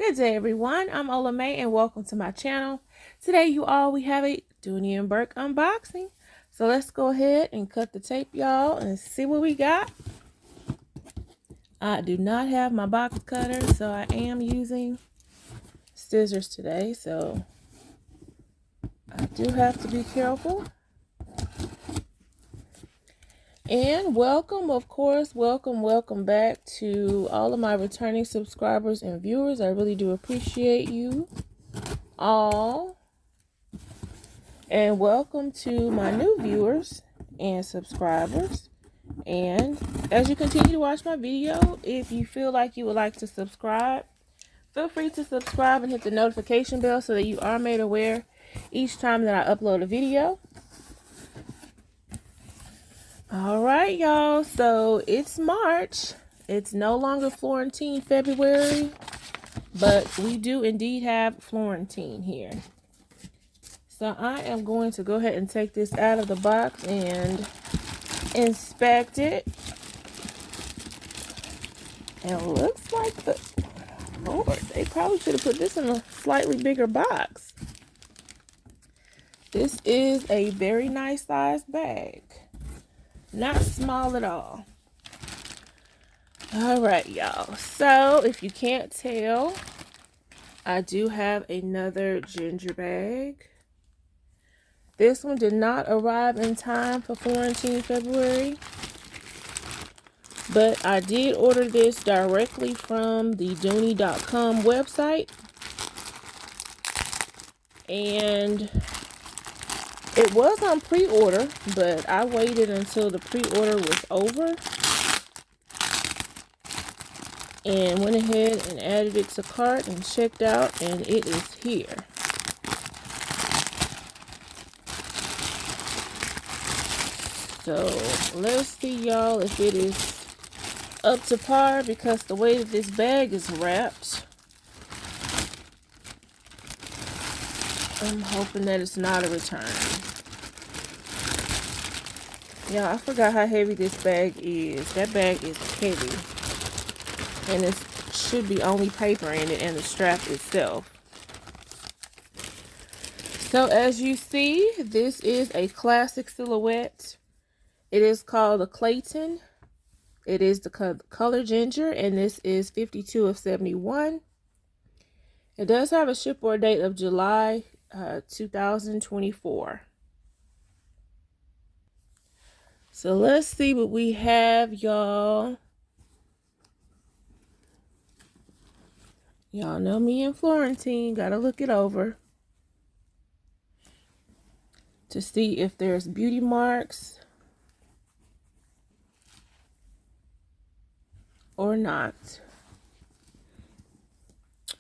Good day, everyone. I'm OlaMaye, and welcome to my channel. Today, we have a Dooney and Bourke unboxing. So let's go ahead and cut the tape, y'all, and see what we got. I do not have my box cutter, so I am using scissors today. So I do have to be careful. And welcome, of course, welcome back to all of my returning subscribers and viewers. I really do appreciate you all. And welcome to my new viewers and subscribers. And as you continue to watch my video, if you feel like you would like to subscribe, feel free to subscribe and hit the notification bell so that you are made aware each time that I upload a video. Alright, y'all, so it's March. It's no longer Florentine February, but we do indeed have Florentine here. So I am going to go ahead and take this out of the box and inspect it. And it looks like Lord, they probably should have put this in a slightly bigger box. This is a very nice sized bag. Not small at all. Alright, y'all. So, if you can't tell, I do have another ginger bag. This one did not arrive in time for Florentine February. But I did order this directly from the Dooney.com website. And it was on pre-order, but I waited until the pre-order was over and went ahead and added it to cart and checked out, and it is here. So let's see, y'all, if it is up to par, because the way that this bag is wrapped, I'm hoping that it's not a return. Yeah, I forgot how heavy this bag is. That bag is heavy. And it should be only paper in it and the strap itself. So as you see, this is a classic silhouette. It is called the Clayton. It is the color ginger, and this is 52 of 71. It does have a shipboard date of July 2024. So let's see what we have, y'all. Y'all know me and Florentine. Gotta look it over to see if there's beauty marks or not.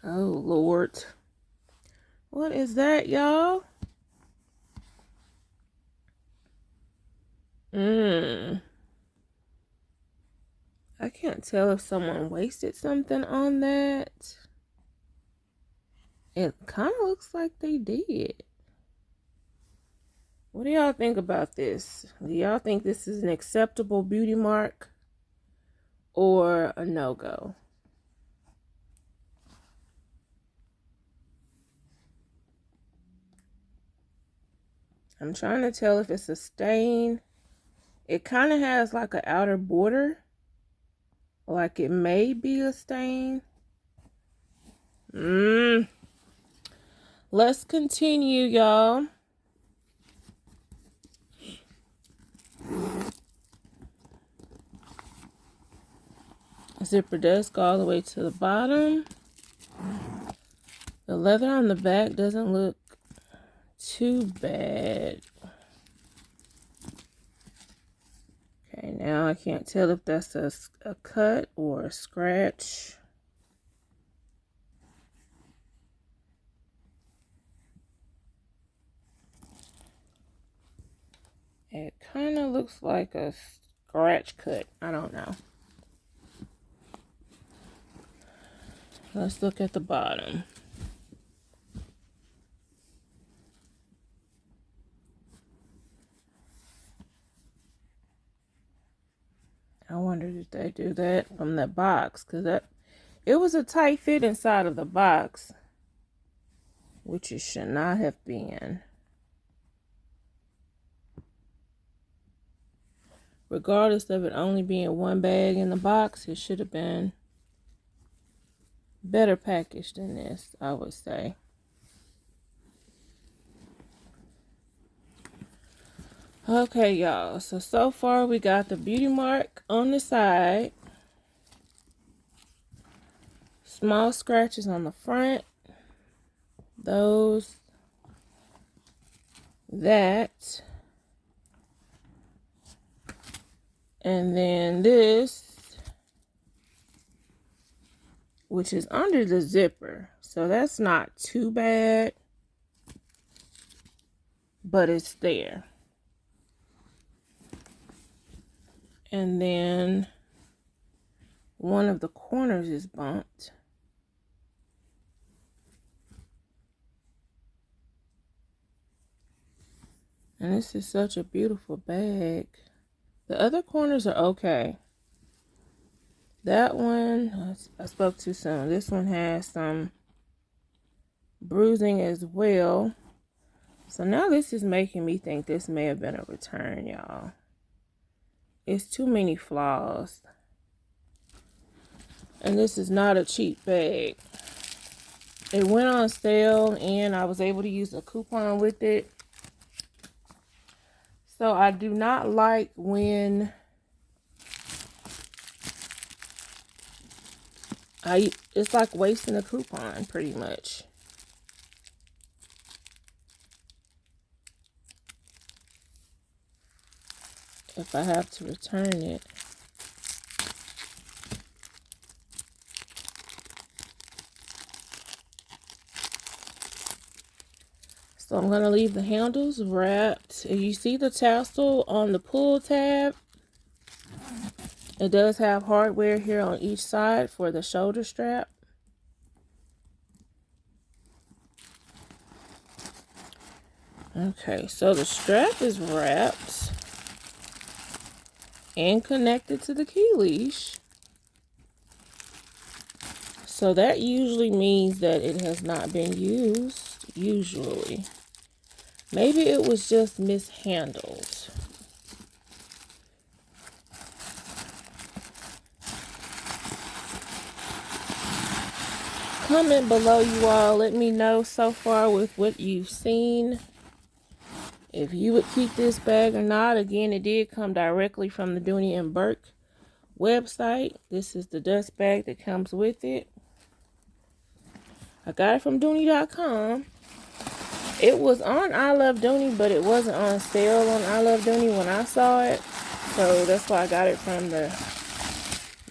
Oh, Lord. What is that, y'all? I can't tell if someone wasted something on that. It kind of looks like they did. What do y'all think about this? Do y'all think this is an acceptable beauty mark or a no-go? I'm trying to tell if it's a stain. It kind of has like an outer border. Like it may be a stain. Let's continue, y'all. Zipper does go all the way to the bottom. The leather on the back doesn't look too bad. Okay, now I can't tell if that's a cut or a scratch. It kind of looks like a scratch cut. I don't know. Let's look at the bottom. I wonder if they do that from that box, because that It was a tight fit inside of the box, which it should not have been. Regardless of it only being one bag in the box, it should have been better packaged than this, I would say. Okay, y'all. So far we got the beauty mark on the side. Small scratches on the front. Those. That. And then this, which is under the zipper. So that's not too bad, but it's there. And then one of the corners is bumped. And this is such a beautiful bag. The other corners are okay. That one, I spoke too soon. This one has some bruising as well. So now this is making me think this may have been a return, y'all. It's too many flaws. And this is not a cheap bag. It went on sale and I was able to use a coupon with it. So I do not like when it's like wasting a coupon pretty much. If I have to return it. So I'm going to leave the handles wrapped. If you see the tassel on the pull tab, it does have hardware here on each side for the shoulder strap. Okay, so the strap is wrapped and connected to the key leash. So that usually means that it has not been used, usually. Maybe it was just mishandled. Comment below, you all. Let me know so far with what you've seen. If you would keep this bag or not. Again, it did come directly from the Dooney and Bourke website. This is the dust bag that comes with it. I got it from Dooney.com. It was on I Love Dooney, but it wasn't on sale on I Love Dooney when I saw it. So that's why I got it from the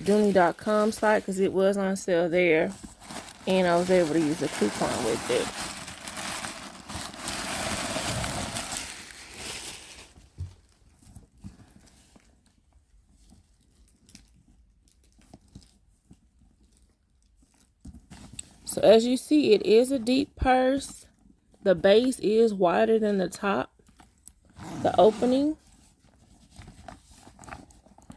Dooney.com site, because it was on sale there. And I was able to use a coupon with it. So as you see, it is a deep purse. The base is wider than the top. The opening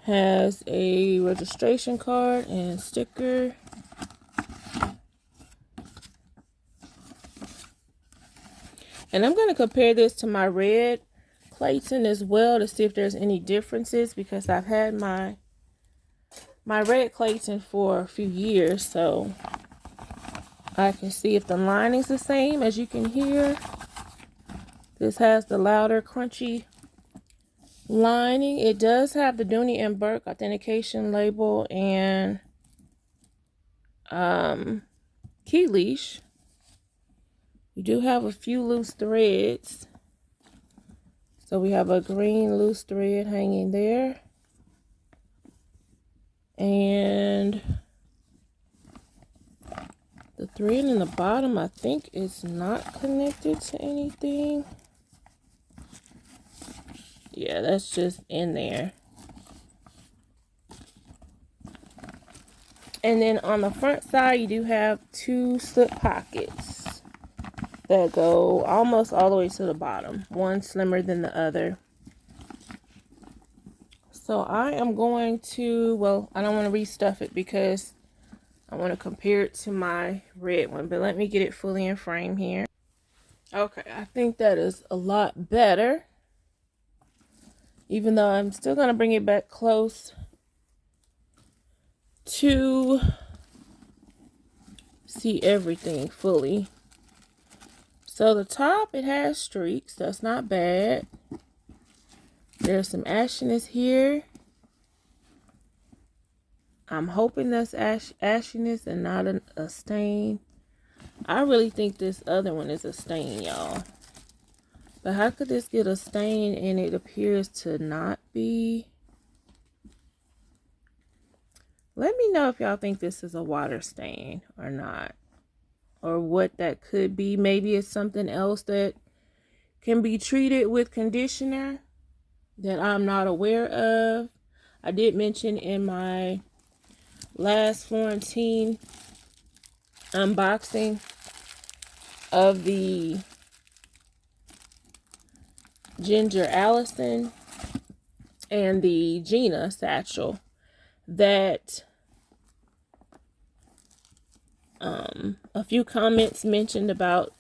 has a registration card and sticker. And I'm going to compare this to my red Clayton as well to see if there's any differences, because I've had my red Clayton for a few years, so I can see if the lining's the same. As you can hear, this has the louder, crunchy lining. It does have the Dooney and Bourke authentication label and key leash. We do have a few loose threads. So we have a green loose thread hanging there. And the thread in the bottom, I think, is not connected to anything. Yeah, that's just in there. And then on the front side, you do have two slip pockets that go almost all the way to the bottom. One slimmer than the other. So I am going to, well, I don't want to restuff it because I want to compare it to my red one, but let me get it fully in frame here. Okay, I think that is a lot better. Even though I'm still going to bring it back close to see everything fully. So the top, it has streaks. That's not bad. There's some ashiness here. I'm hoping that's ashiness and not a stain. I really think this other one is a stain, y'all. But how could this get a stain and it appears to not be? Let me know if y'all think this is a water stain or not. Or what that could be. Maybe it's something else that can be treated with conditioner that I'm not aware of. I did mention in my last Florentine unboxing of the Ginger Allison and the Gina satchel that a few comments mentioned about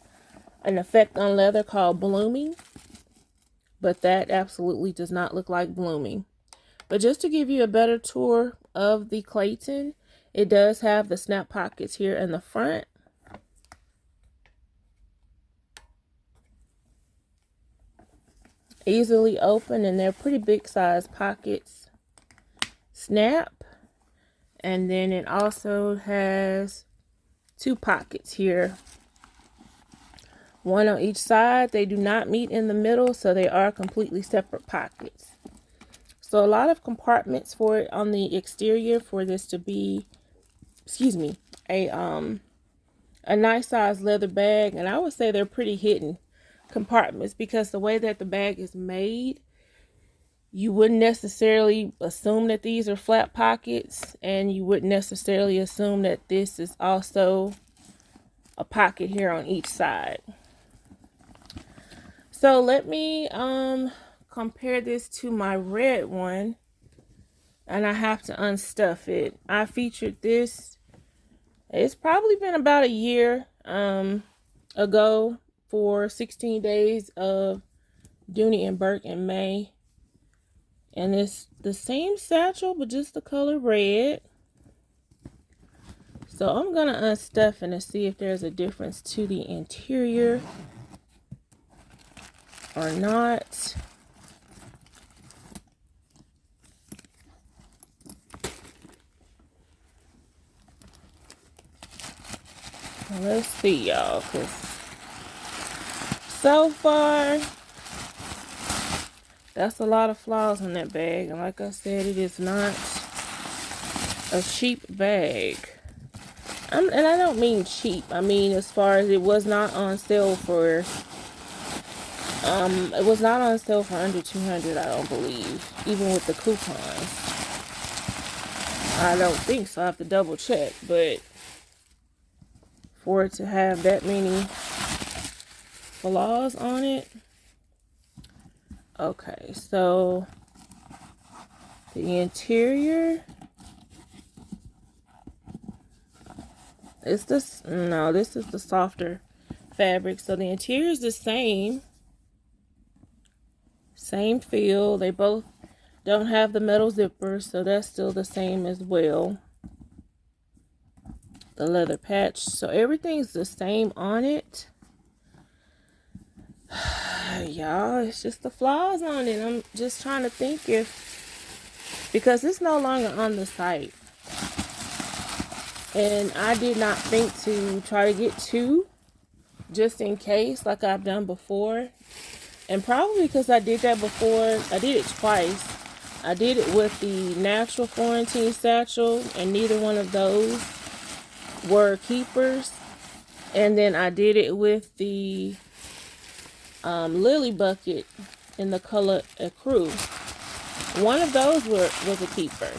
an effect on leather called blooming, but that absolutely does not look like blooming. But just to give you a better tour of the Clayton, it does have the snap pockets here in the front. Easily open, and they're pretty big size pockets. Snap. And then it also has 2 pockets here. One on each side. They do not meet in the middle, so they are completely separate pockets. So a lot of compartments for it on the exterior for this to be, excuse me, a nice size leather bag. And I would say they're pretty hidden compartments because the way that the bag is made, you wouldn't necessarily assume that these are flat pockets, and you wouldn't necessarily assume that this is also a pocket here on each side. So let me compare this to my red one, and I have to unstuff it. I featured this, it's probably been about a year ago, for 16 days of Dooney and Bourke in May. And it's the same satchel, but just the color red. So I'm going to unstuff it and see if there's a difference to the interior or not. Let's see, y'all, because so far, that's a lot of flaws in that bag. And like I said, it is not a cheap bag. And I don't mean cheap. I mean, as far as it was not on sale for, it was not on sale for under $200, I don't believe. Even with the coupons. I don't think so. I have to double check. But for it to have that many flaws on it. Okay, so the interior is this, no, this is the softer fabric. So the interior is the same feel. They both don't have the metal zippers, so that's still the same as well. The leather patch, so everything's the same on it. Y'all, it's just the flaws on it. I'm just trying to think if, because it's no longer on the site, and I did not think to try to get 2 just in case, like I've done before. And probably because I did that before, I did it twice. I did it with the natural Florentine satchel, and neither one of those were keepers. And then I did it with the lily bucket in the color ecru. One of those was a keeper,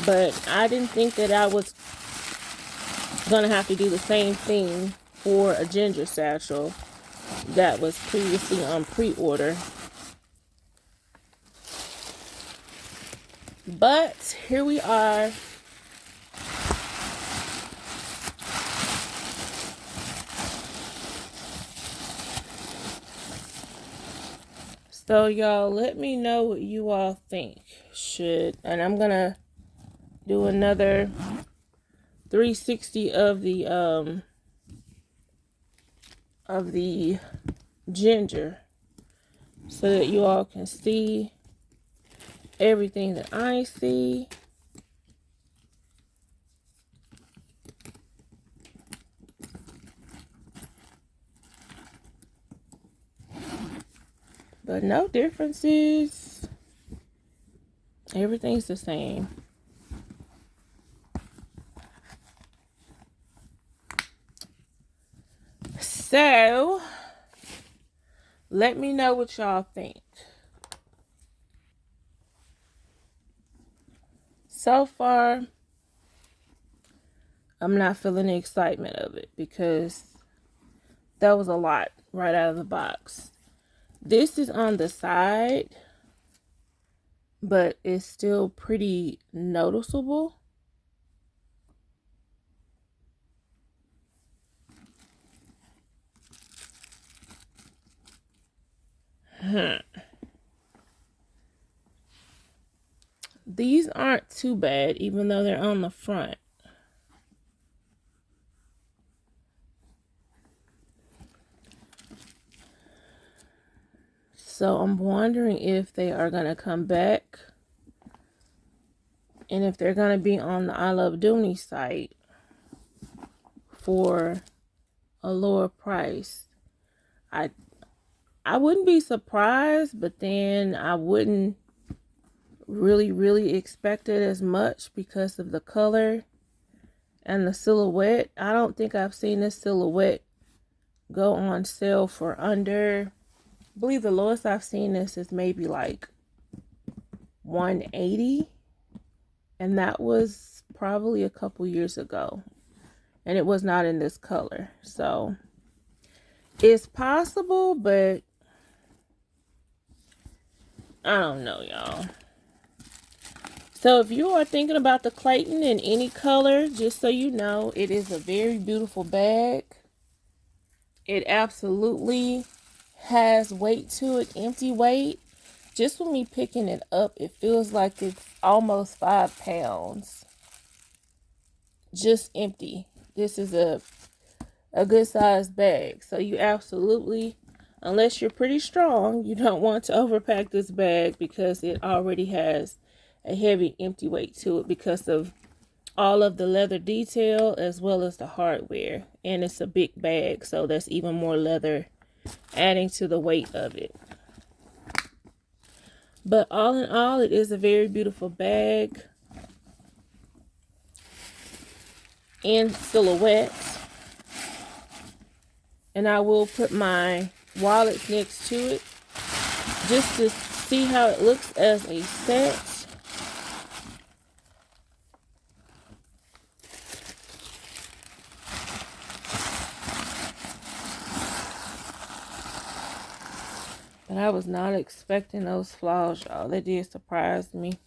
but I didn't think that I was gonna have to do the same thing for a ginger satchel that was previously on pre-order. But here we are So y'all, let me know what you all think. And I'm gonna do another 360 of the ginger so that you all can see everything that I see. But no differences. Everything's the same. So, let me know what y'all think. So far, I'm not feeling the excitement of it because that was a lot right out of the box. This is on the side, but it's still pretty noticeable. These aren't too bad, even though they're on the front. So I'm wondering if they are going to come back. And if they're going to be on the I Love Dooney site for a lower price. I wouldn't be surprised, but then I wouldn't really expect it as much because of the color and the silhouette. I don't think I've seen this silhouette go on sale for under, I believe the lowest I've seen this is maybe like $180, and that was probably a couple years ago, and it was not in this color. So it's possible, but I don't know, y'all. So if you are thinking about the Clayton in any color, just so you know, it is a very beautiful bag. It absolutely has weight to it, empty weight. Just with me picking it up, it feels like it's almost 5 pounds. Just empty. This is a good sized bag. So you absolutely, unless you're pretty strong, you don't want to overpack this bag because it already has a heavy empty weight to it because of all of the leather detail as well as the hardware. And it's a big bag, so that's even more leather adding to the weight of it. But all in all, it is a very beautiful bag and silhouette. And I will put my wallet next to it just to see how it looks as a set. But I was not expecting those flaws, y'all. They did surprise me.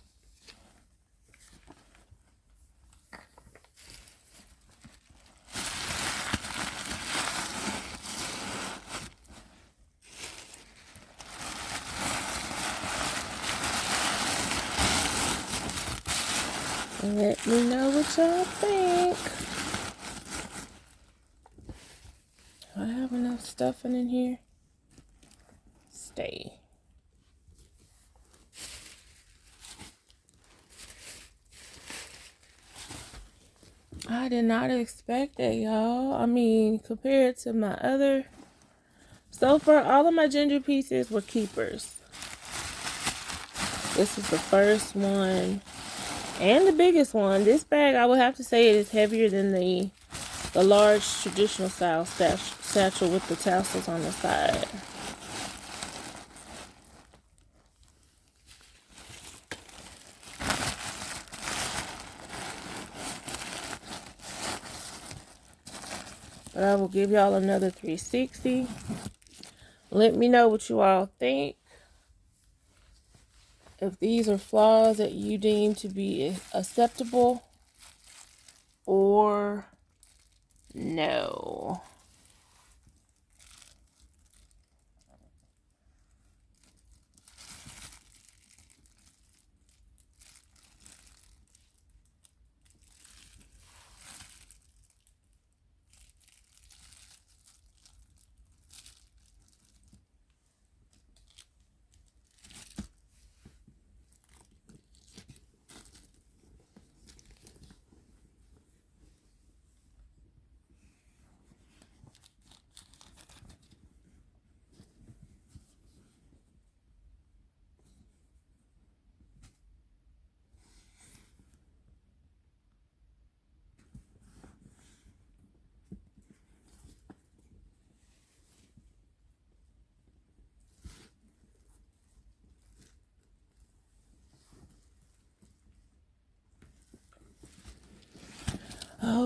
Let me know what y'all think. Do I have enough stuffing in here? Stay. I did not expect that, y'all. I mean, compared to my other, so far, all of my ginger pieces were keepers. This is the first one and the biggest one. This bag, I would have to say, it is heavier than the large traditional style satchel with the tassels on the side. But I will give y'all another 360. Let me know what you all think. If these are flaws that you deem to be acceptable or no.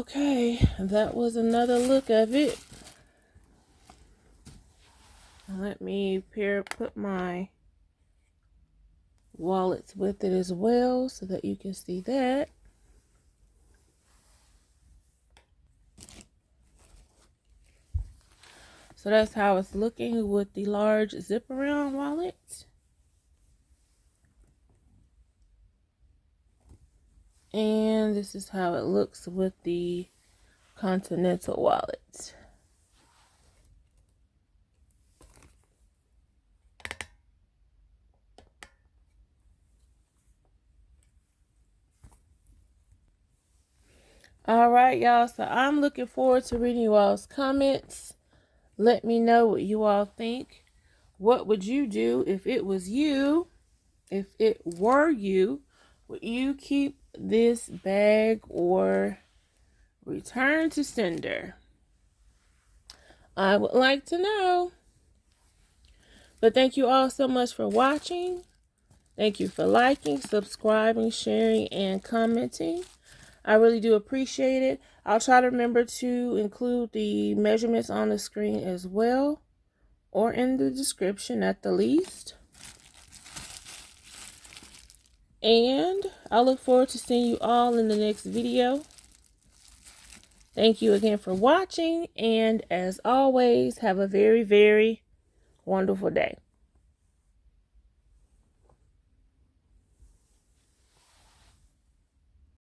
Okay, that was another look of it. Let me put my wallets with it as well so that you can see that. So that's how it's looking with the large zip around wallet. And this is how it looks with the Continental wallet. All right, y'all. So I'm looking forward to reading you all's comments. Let me know what you all think. What would you do if it was you? If it were you, would you keep this bag or return to sender? I would like to know. But thank you all so much for watching. Thank you for liking, subscribing, sharing, and commenting. I really do appreciate it. I'll try to remember to include the measurements on the screen as well, or in the description at the least. And I look forward to seeing you all in the next video. Thank you again for watching, and as always, have a very, very wonderful day.